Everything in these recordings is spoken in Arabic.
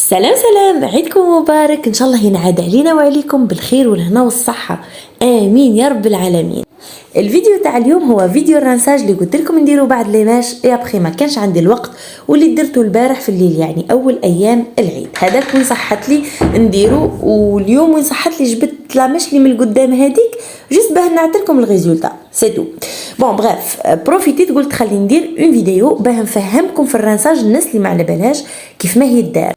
سلام سلام، عيدكم مبارك. ان شاء الله ينعاد علينا وعليكم بالخير والهنا والصحة، امين يا رب العالمين. الفيديو تاع اليوم هو فيديو الرنساج اللي قلت لكم نديرو بعد ليماش يا بخي ما كانش عندي الوقت، واللي درته البارح في الليل يعني اول ايام العيد. هذاك وين صحت لي نديرو، واليوم وين صحت لي جبت لاماش لي من القدام هذيك جست باه نعطيكم الريزولتا سي تو. بون بغاف بروفيتيت قلت خلي ندير اون فيديو باه نفهمكم في الرنساج الناس اللي ما على بالهاش كيف ما هي الدار.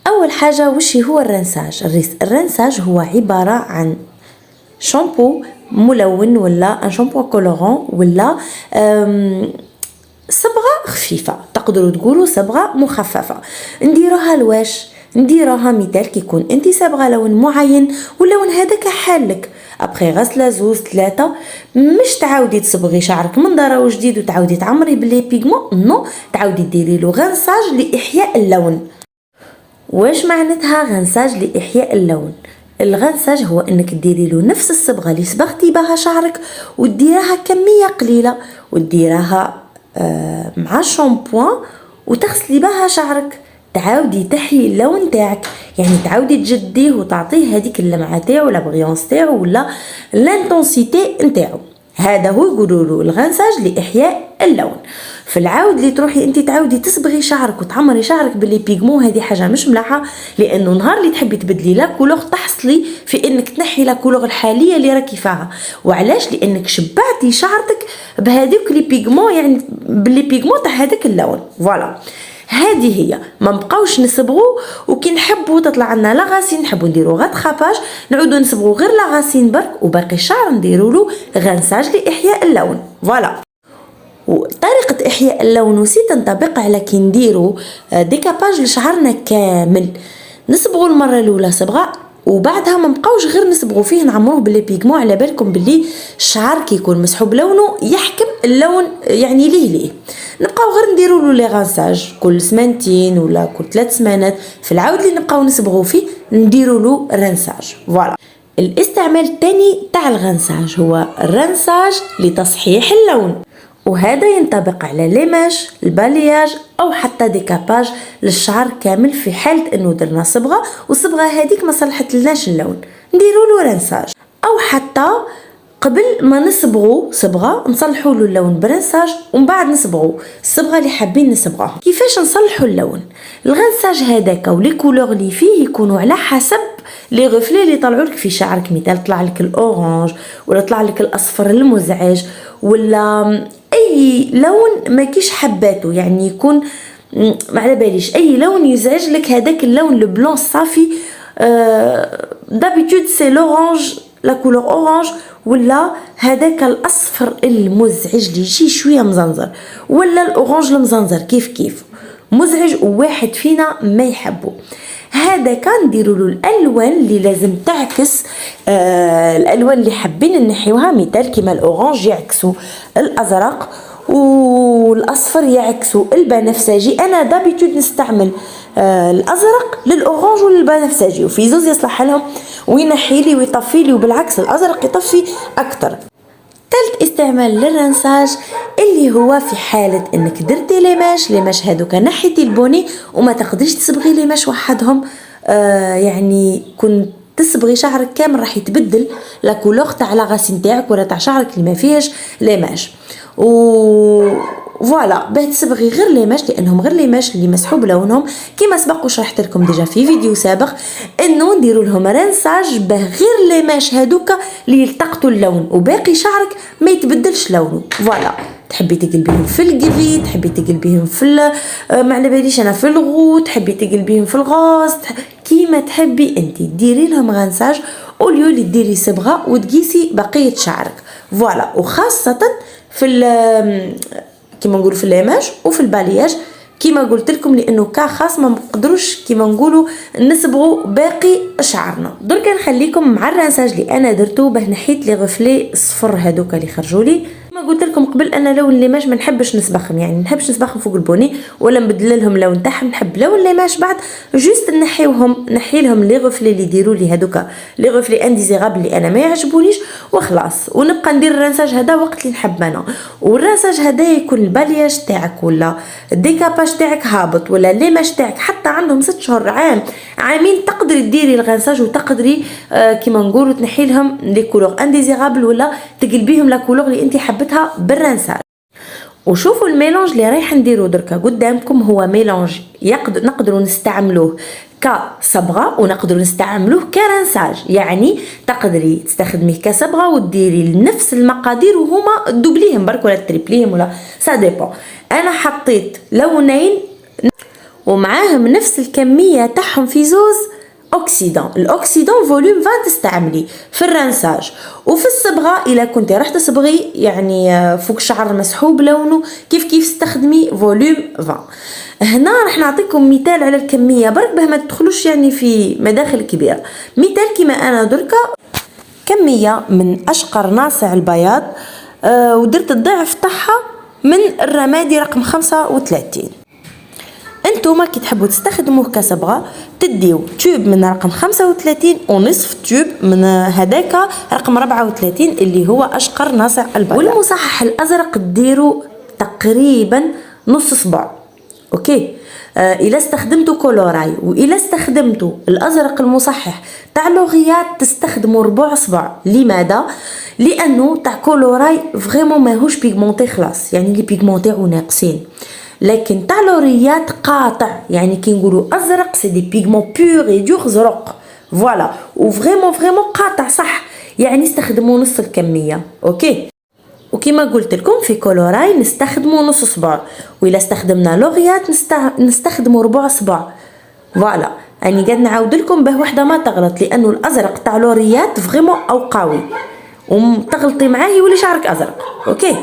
اول حاجه وش هو الرنساج؟ الرنساج هو عباره عن شامبو ملون ولا ان شامبو كولورون ولا صبغه خفيفه، تقدروا تقولوا صبغه مخففه. نديروها لواش؟ نديروها مثال كي يكون انت صبغه لون معين واللون هذاك حالك ابخي غسله زوز ثلاثه، مش تعاودي تصبغي شعرك من ضرو جديد وتعاودي تعمري بلي بيغمون، نو، تعاودي ديري له غنساج لاحياء اللون. واش معناتها غنساج لاحياء اللون؟ الغنساج هو انك ديري له نفس الصبغه اللي صبغتي بها شعرك وديرها كميه قليله وديرها مع الشامبوان وتغسلي بها شعرك، تعاودي تحيي اللون تاعك، يعني تعاودي تجديه وتعطيه هذيك اللمعه تاعو لا بريونس تاعو ولا لانتونسيتي نتاعو. هذا هو يقولوا له الغنساج لاحياء اللون. في العاود اللي تروحي انت تعاودي تصبغي شعرك وتعمري شعرك باللي بيغمون، هذه حاجه مش ملاحه، لانه نهار اللي تحبي تبدلي لا كولور تحصلي في انك تنحي لا كولور الحاليه اللي راكي فيها. وعلاش؟ لانك شبعتي شعرك بهذوك لي بيغمون، يعني باللي بيغمون تاع هذاك اللون. فوالا هذه هي، ما نبقاوش نصبغوا وكي نحبوا تطلع لنا لا غاسين نحبوا نديروا غات خاباج نعودوا نصبغوا غير لا غاسين برك وباقي الشعر نديروا له غنساج لاحياء اللون. فوالا. وطريقه احياء اللون وسي تنطبق على كي نديروا ديكاباج لشعرنا كامل. نصبغوا المره الاولى صبغه وبعدها ما نبقاوش غير نصبغوا فيه نعمروه باللي بيغمون، على بالكم باللي الشعر كي يكون مسحوب لونه يحكم اللون يعني ليه نبقاو غير نديروا له لي غانساج كل سمانتين ولا كل 3 سمانات، في العاود اللي نبقاو نصبغوا فيه نديروا له رنساج. فوالا. الاستعمال الثاني تاع الغنساج هو الرنساج لتصحيح اللون، وهذا ينطبق على ليماش، البالياج او حتى ديكاباج للشعر كامل. في حالة انه درنا صبغة والصبغة هذيك ما صلحت لناش اللون نديروا له رنساج، او حتى قبل ما نصبغوا صبغه نصلحوا له اللون برنساج ومن بعد نصبغوا الصبغه اللي حابين نصبغوها. كيفاش نصلحوا اللون؟ الغنساج هذاك ولي كولور اللي فيه يكونوا على حسب لي غفلي اللي طلعوا لك في شعرك، مثال طلع لك الاورانج ولا طلع لك الاصفر المزعج ولا اي لون ما كيش حباته، يعني يكون ما على باليش اي لون يزعج لك، هذاك اللون لو بلون صافي دابيتود سي لورانج لا كولور اورانج ولا هذاك الاصفر المزعج اللي يجي شويه مزنزر ولا الاورانج المزنزر كيف مزعج وواحد فينا ما يحبه. هذا كان نديروا له الالوان اللي لازم تعكس الالوان اللي حابين نحيوها، مثال كيما الاورانج يعكسوا الازرق والاصفر يعكسوا البنفسجي. انا دابيتود نستعمل الازرق للاورانج وللبنفسجي، وفي زوز يصلح لهم وينحي لي ويطفي لي، وبالعكس الازرق يطفي اكثر. ثالث استعمال للرنساج اللي هو في حالة انك درتي ليماش هذوك نحيتي البوني وما تقدريش تصبغي ليماش وحدهم، يعني كنت تصبغي شعرك كامل راح يتبدل لا كولور تاع لا غاسين تاعك ولا تاع شعرك اللي ما فيهش ليماش. فوالا باه تصبغي غير ليماش، لانهم غير ليماش اللي مسحوب لونهم كيما سبق وشرحت لكم ديجا في فيديو سابق انه نديروا لهم رنساج باه غير ليماش هذوك اللي يلتقطوا اللون وباقي شعرك ما يتبدلش لونه. فوالا. تحبي تقلبيهم في الكري، تحبي تقلبيهم في ما على باليش انا في الغو، تحبي تقلبيهم في الغاز، كيما تحبي انت ديري لهم غنساج اوليو اللي ديري صبغه وتقيسي بقيه شعرك. فوالا. وخاصه في كيما نقولوا في الليماج وفي البالياج كيما قلت لكم، لانه كخاص ما نقدروش كيما نقولوا نصبغوا باقي شعرنا. درك نخليكم مع الرنساج اللي انا درته باه نحيت لي غفلي الصفر هذوك اللي خرجوا لي. كما قلت لكم قبل انا لون ليماج ما نحبش نسبخهم، يعني ما نحبش نسبخهم فوق البوني ولا نبدل لهم لون تاعهم، نحب لون ليماج بعد جوست نحي لهم لي غفلي اللي يديروا لي هذوك لي غفلي انديزيرابل اللي انا ما يعجبونيش وخلاص، ونبقى ندير الرنساج هذا وقت اللي نحب انا. والرنساج هذا يكون البالياج تاعك ولا الديكاباج تاعك هابط ولا ليماج تاعك حتى عندهم 6 شهور عامين تقدري ديري الغنساج وتقدري كيما نقولوا تنحي لهم لي كولور انديزيرابل ولا تقلبيهم لا كولور اللي انت حبتها بالرنساج. وشوفوا الميلانج اللي رايح نديرو دركا قدامكم هو ميلانج نقدروا نستعملوه كصبغه ونقدروا نستعملوه كرنساج، يعني تقدري تستخدميه كصبغه وتديري نفس المقادير وهما دوبليهم برك ولا تريبليهم ولا سا ديبون. انا حطيت لونين ومعاهم نفس الكميه تاعهم في زوز اوكسيدون. الاوكسيدون فوليوم 20 تستعملي في الرنساج، وفي الصبغه الا كنتي راح تصبغي يعني فوق شعر مسحوب لونه كيف استخدمي فوليوم 20. هنا راح نعطيكم مثال على الكميه برك باه ما تدخلوش يعني في مداخل كبيره. مثال كيما انا دركا كميه من اشقر ناصع البياض ودرت الضعف تاعها من الرمادي رقم 35. انتوما كي تحبوا تستخدموه كصبغه تديو تيوب من رقم 35 ونصف تيوب من هذاك رقم 34 اللي هو اشقر ناصع البياض. والمصحح الازرق ديروا تقريبا نص صباع. اوكي الى استخدمتوا كولوراي والى استخدمتوا الازرق المصحح تاع لوغيات تستخدموا ربع صباع. لماذا؟ لانه تاع كولوراي فريمون ماهوش بيغمونتي خلاص، يعني لي بيغمون تاعو ناقصين، لكن تاع لوريات قاطع، يعني كي نقولوا ازرق سي دي بيغمون بور اي دور زرق فوالا، وفريمون قاطع صح، يعني استخدموا نص الكميه. اوكي وكما قلت لكم في كولوراي نستخدموا نص صباع، واذا استخدمنا لوريات نستخدموا ربع صباع. فوالا اني قاعد نعاود لكم باه وحده ما تغلط، لانه الازرق تاع لوريات فريمون او قوي وتغلطي معاه يولي شعرك ازرق. اوكي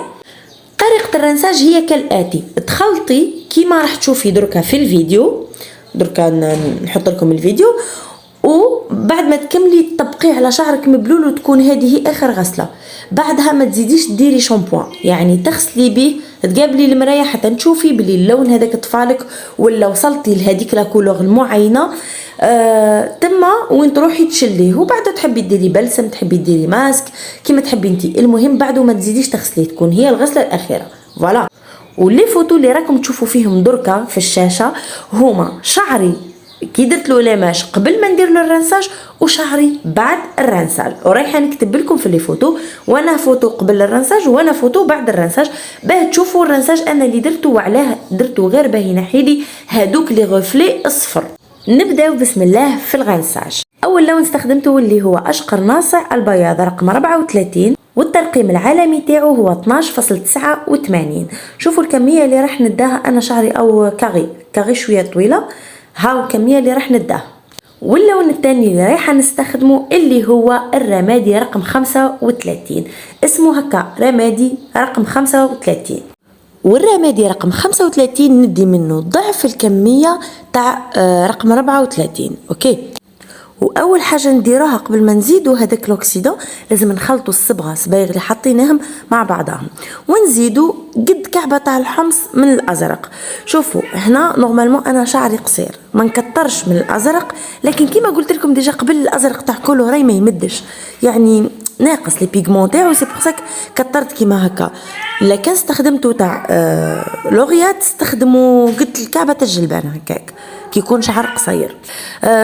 طريقه الرنساج هي كالاتي، تخلطي كيما راح تشوفي دركا في الفيديو، دركا نحط لكم الفيديو، وبعد ما تكملي تطبقيه على شعرك مبلول وتكون هذه اخر غسله. بعدها ما تزيديش ديري شامبوان، يعني تغسلي به تقابلي المرايه حتى تشوفي بلي اللون هذاك طفالك ولا وصلتي لهذيك لا كولور المعينه تما وين تروحي تشليه. وبعد تحبي ديري بلسم، تحبي ديري ماسك كيما تحبي انتي، المهم بعد ما تزيديش تغسلي تكون هي الغسله الاخيره. فوالا واللي فوتو اللي راكم تشوفوا فيهم دركا في الشاشه هما شعري كي درت له ليماج قبل ما ندير له الرنساج وشعري بعد الرنساج، ورايحه نكتب لكم في لي فوتو وانا فوتو قبل الرنساج وانا فوتو بعد الرنساج باه تشوفوا الرنساج انا اللي درته وعلاه درته غير باه ينحي لي هادوك لي غفلي اصفر. نبداو بسم الله في الغنساج. اول لون استخدمته اللي هو اشقر ناصع البياض رقم 34 والترقيم العالمي تاعو هو 12.89. شوفوا الكميه اللي راح نداها، انا شعري او كاغي شويه طويله، هاو الكميه اللي راح نداها. واللون الثاني اللي رايحه نستخدمه اللي هو الرمادي رقم 35، اسمه هكا رمادي رقم 35. والرمادي رقم 35 ندي منه ضعف الكميه تاع رقم 34. اوكي واول حاجه نديروها قبل ما نزيدوا هذاك الاكسيدون لازم نخلطوا الصبغه صبايغ اللي حطيناهم مع بعضهم ونزيدوا قد كعبه تاع الحمص من الازرق. شوفوا هنا نورمالمون انا شعري قصير ما نكترش من الازرق، لكن كيما قلت لكم ديجا قبل الازرق تاع كولوراي ما يمدش، يعني ناقص لي بيغمون تاعو، سي بور ساك كترت كيما هكا. لكن استخدمتو تاع لوريات استخدموا قد الكعبه تاع الجلبان هكاك كي يكون شعر قصير.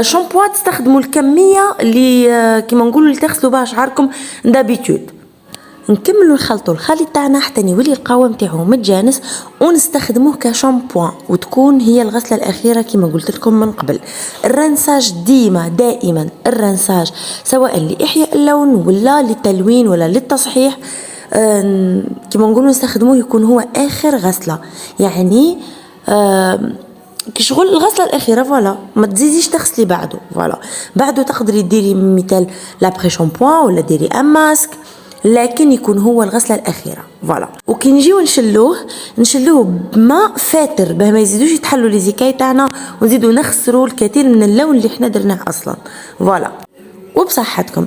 شامبوات تستخدموا الكميه اللي كيما نقولوا اللي تغسلوا بها شعركم دابيتود. نكملوا نخلطوا الخليط تاعنا حتى يولي القوام تاعو متجانس ونستخدموه كشامبوان وتكون هي الغسله الاخيره كيما قلت لكم من قبل. الرنساج دائما الرنساج سواء لاحياء اللون ولا للتلوين ولا للتصحيح كيما نقولوا نستخدموه يكون هو اخر غسله، يعني كشغل الغسله الاخيره. فوالا ما تزيديش تغسلي بعده. فوالا بعده تقدري ديري مثال لابري شامبوان ولا ديري ام ماسك، لكن يكون هو الغسله الاخيره. فوالا وكي نجيو نشلوه بماء فاتر باه ما يزيدوش يتحلوا لي زيكاي تاعنا ونزيدو نخسروا الكثير من اللون اللي احنا درناه اصلا. فوالا وبصحتكم.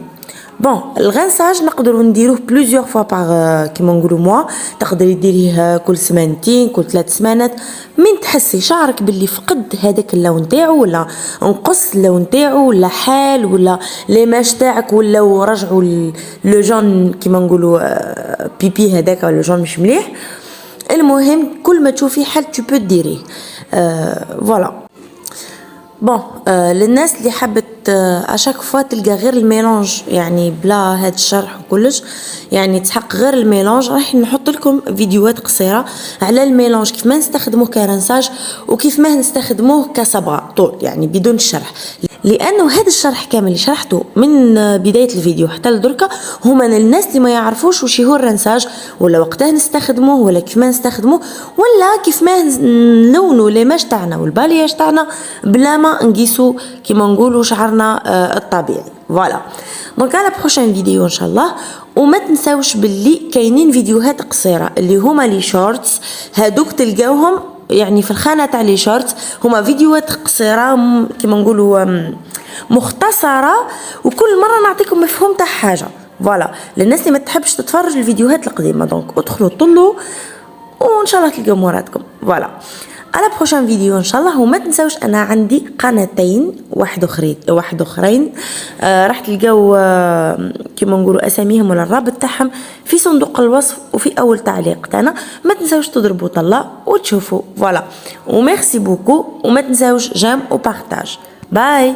بون الغنساج نقدروا نديروه بلوزيور فوا باغ كيما نقولوا موا، تقدري ديريه كل سمانتين كل 3 سمانات، من تحسي شعرك باللي فقد هذاك اللون تاعو ولا نقص اللون تاعو ولا حال ولا ليماج تاعك ولا رجعوا لو جون كيما نقولوا بيبي هذاك ولا جون مش مليح. المهم كل ما تشوفي حل تو بو ديريه. فوالا بون للناس اللي حبت اشاك فوا تلقى غير الميلانج يعني بلا هاد الشرح وكلش، يعني تحق غير الميلانج، راح نحط لكم فيديوهات قصيره على الميلانج كيف ما نستخدموه كرنساج وكيف ما نستخدموه كصبغه طول يعني بدون الشرح، لانه هذا الشرح كامل اللي شرحته من بدايه الفيديو حتى لدركا هما للناس اللي ما يعرفوش وش هو الرنساج ولا وقتها نستخدموه ولا كيف ما نستخدموه ولا كيف ما نلونوا ليماج تاعنا والبالياج تاعنا بلا ما نقيسوا كيما نقولوا شعرنا الطبيعي. فوالا دونك على بروشين فيديو ان شاء الله. وما تنساوش باللي كاينين فيديوهات قصيره اللي هما لي شورتس، هادوك تلقاوهم يعني في الخانه تاع لي شورتس، هما فيديوهات قصيره كيما نقولوا مختصره وكل مره نعطيكم مفهوم تاع حاجه. فوالا للناس اللي ما تحبش تتفرج الفيديوهات القديمه دونك ادخلوا طلوا وان شاء الله تلقاو مرادكم. فوالا على بروشان فيديو ان شاء الله. وما تنساوش انا عندي قناتين واحد اخرين راح تلقاو كيما نقولوا اساميهم ولا الرابط تاعهم في صندوق الوصف وفي اول تعليق تاعنا. ما تنساوش تضربوا طله وتشوفوا. فوالا وميرسي بوكو وما تنساوش جيم وبارطاج. باي.